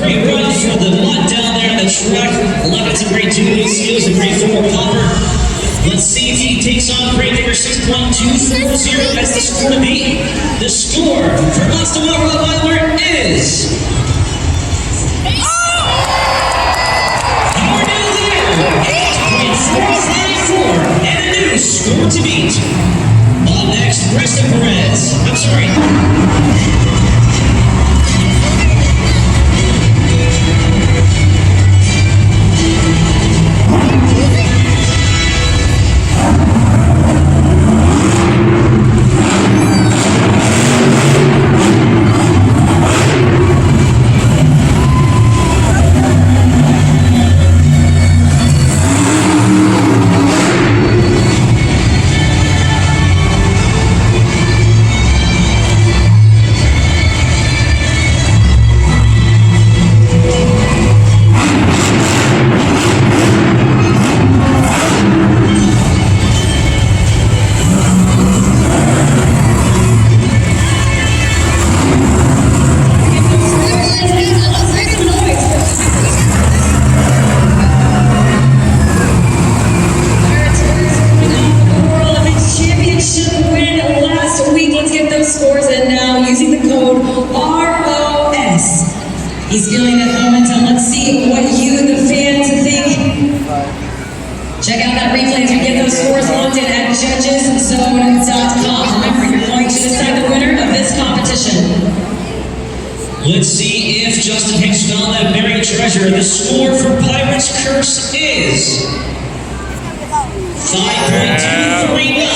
great run for the mud down there on the track. Lovett's a great 2 skills, a great 4 popper. Let's see if he takes on crate number 6.240 as the score to beat. The score for Monster Rottweiler is... You're new there, 8.454, and a new score to beat. Up next, Preston Perez. I'm sorry. He's feeling at home until let's see what you, the fans, think. Check out that replay to get those scores locked in at judgeszone.com. Remember, you're going to decide the winner of this competition. Let's see if Justin Hicks found that buried treasure. The score for Pirate's Curse is 5.239.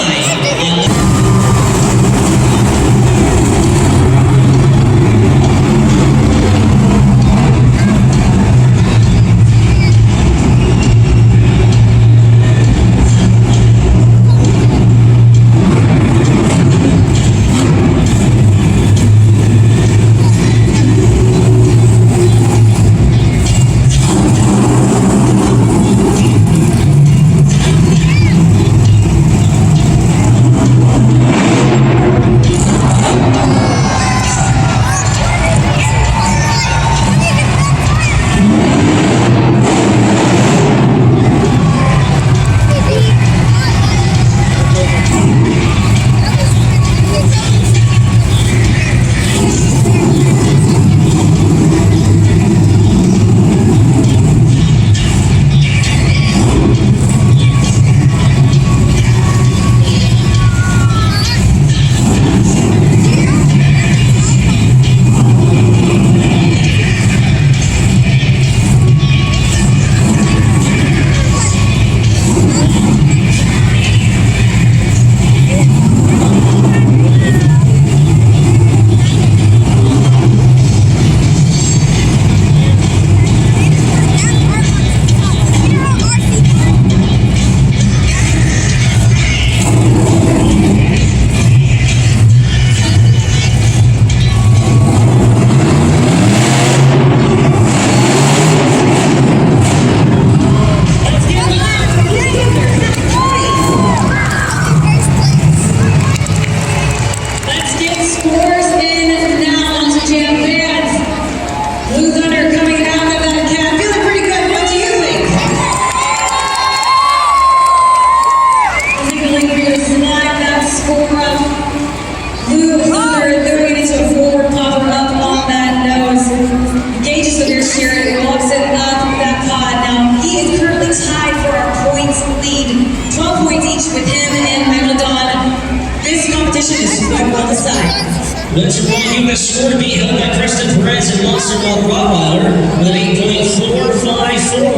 Let's remind you the score to be held by Preston Perez and Monster Rottweiler with an 8.454.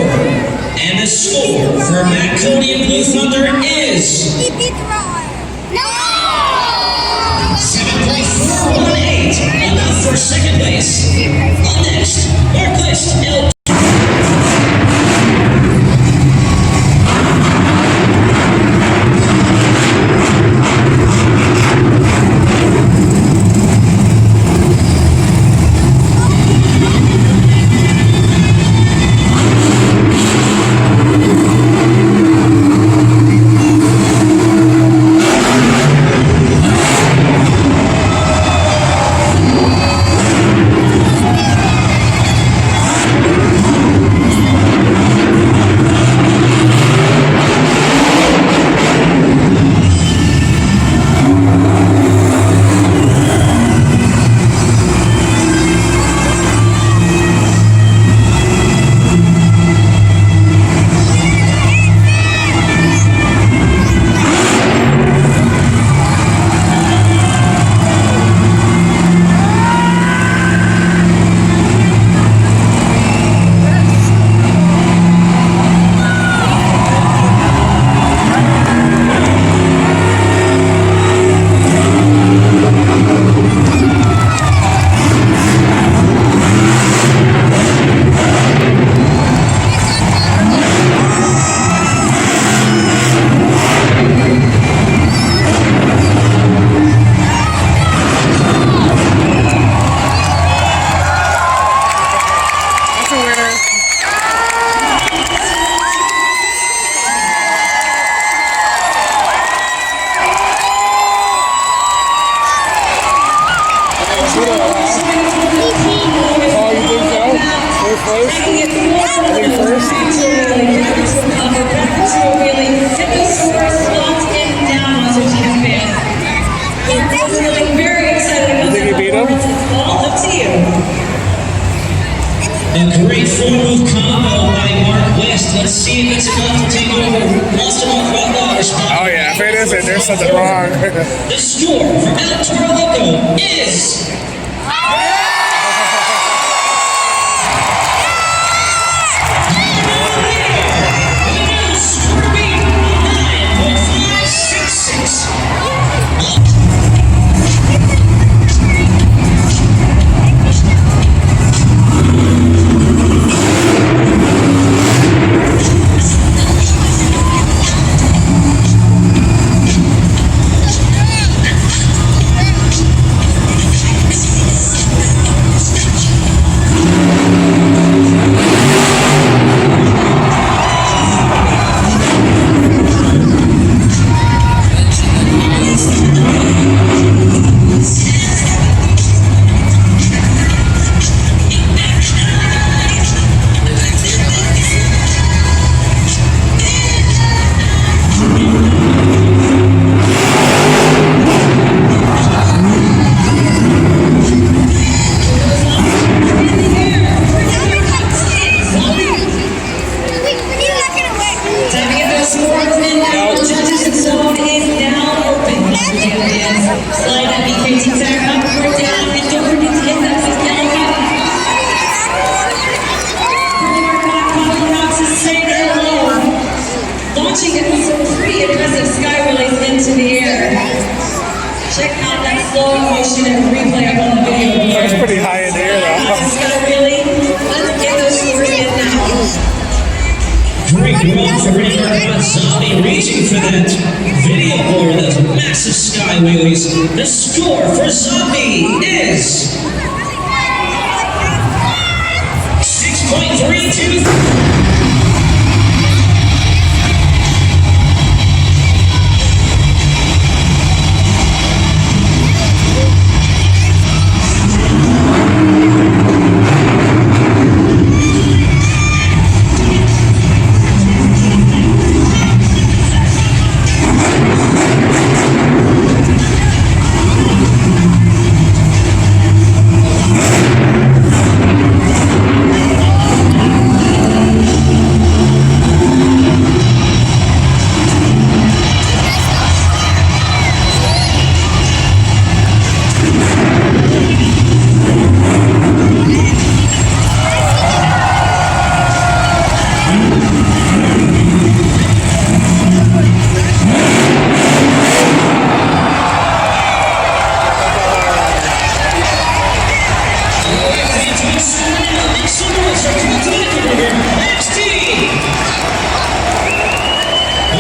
And the score for Matt Cody and Blue Thunder is 7.418. Enough for second place. Up next, Marklist L. great four-move combo by Mark West. Let's see if it's enough to take over Austin Rottweiler spot. Oh yeah, if it isn't, there's something wrong. The score for El Toro Loco is... Check out that slow motion and replay up on the video. That's pretty high in the air though. Let's get those scores in now. Great run for Ricky Zombie reaching for that video board, those massive sky wheelies. The score for Zombie is 6.32.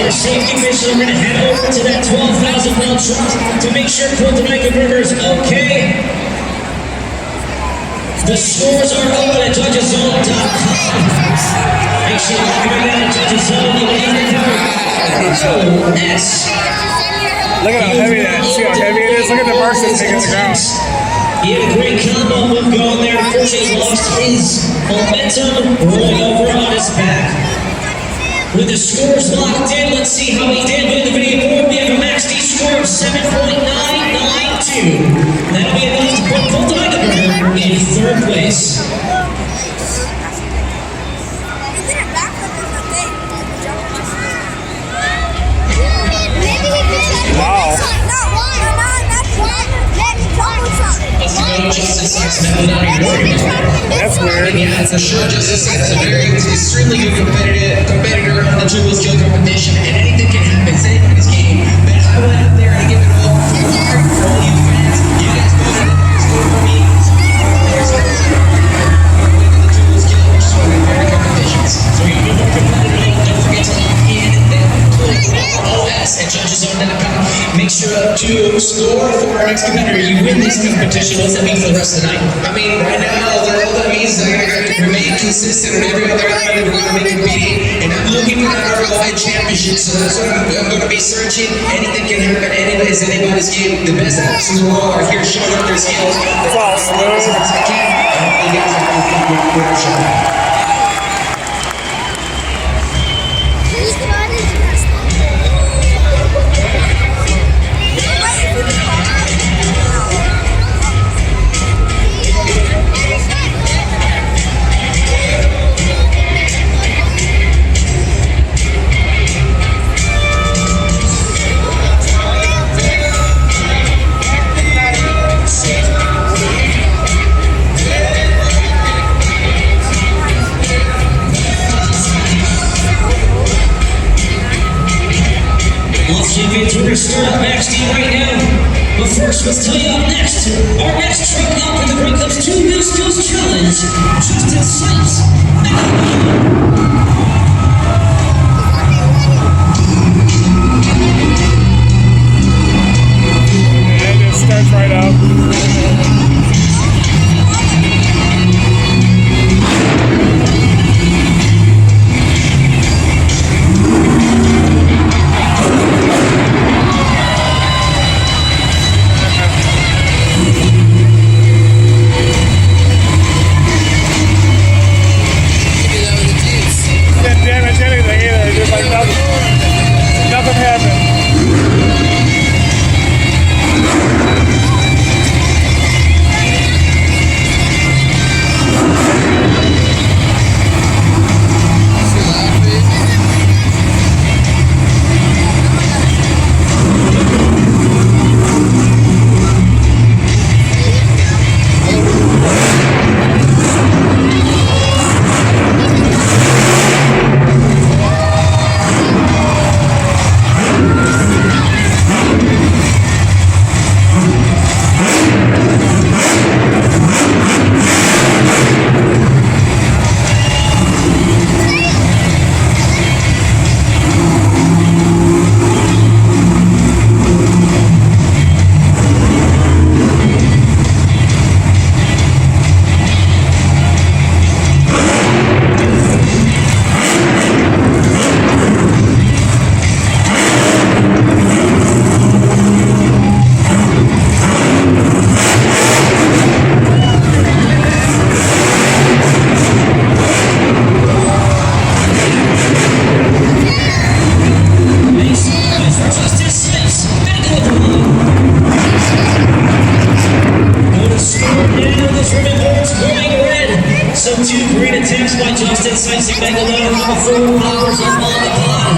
Your safety mission, we're going to head over to that 12,000-pound truck to make sure Colton Eichenberger is okay. The scores are open at judgeszone.com. Make sure you look at Judgeszone. Look at how heavy that is. See how heavy it is? Look at the marks that's taking the ground. He had a great combo move going there. Unfortunately, he lost his momentum, rolling over on his back. With the scores locked in, let's see how he did with the video board. We have a max D score of 7.992. That'll be enough to put Colton Eichenberger in third place. Wow. That's weird. Yeah, for sure. Justice is a very extremely good competitor on the dual skill competition, and anything can happen. It's anybody's game. But I went out there and I give it all. Hard for all you fans. You guys put it for me. There's the dual skill, which is one of my favorite competitions. So you're more competitive. Don't forget to lock in that OS at judgeszone.com. Make sure to score for our next competitor. You win this competition. What's that mean for the rest of the night? I mean, right now, all that means is I gotta remain consistent in every other element that we're gonna be competing. And I'm looking for that ROI championship, so that's what I'm gonna be searching. Anything can happen. Anybody's game. The best athletes in the world are here showing up their skills. It's all smooth. I can. I hope you guys have a good show. Let's see if it's going to start up Max D right now. But first, let's tell you up next. Our next truck up in the Great Clips 2 Wheel Skills Challenge. Justin Sykes. And it starts right up. Didn't damage anything either. Just like nothing happened. Justin Sykes. Back to the line. Go to score now. The ribbon board's glowing red. Some 2 great attempts by Justin Sykes and Megalon. Number 4 powers up on the pod.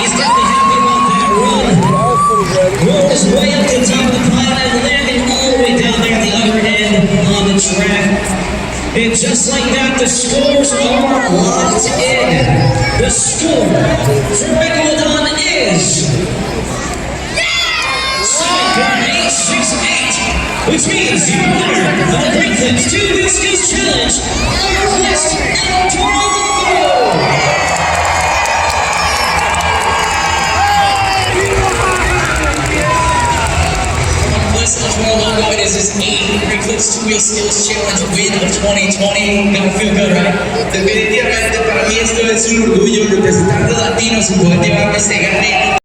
He's definitely happy about that run. Rolled his way up to the top of the pod and landing all the way down there at the other end on the track. And just like that, the scores are locked in. The score for Megalodon is 7.868, which means the winner of the Great Clips 2 Wheel Skills Challenge, Northwest El Toro. Logo, it is his 8th Great Clips 2 Wheel Skills Challenge win of 2020. Gotta feel good, right? Definitivamente para mí esto es un orgullo representando a latinos y poder llevarme este gane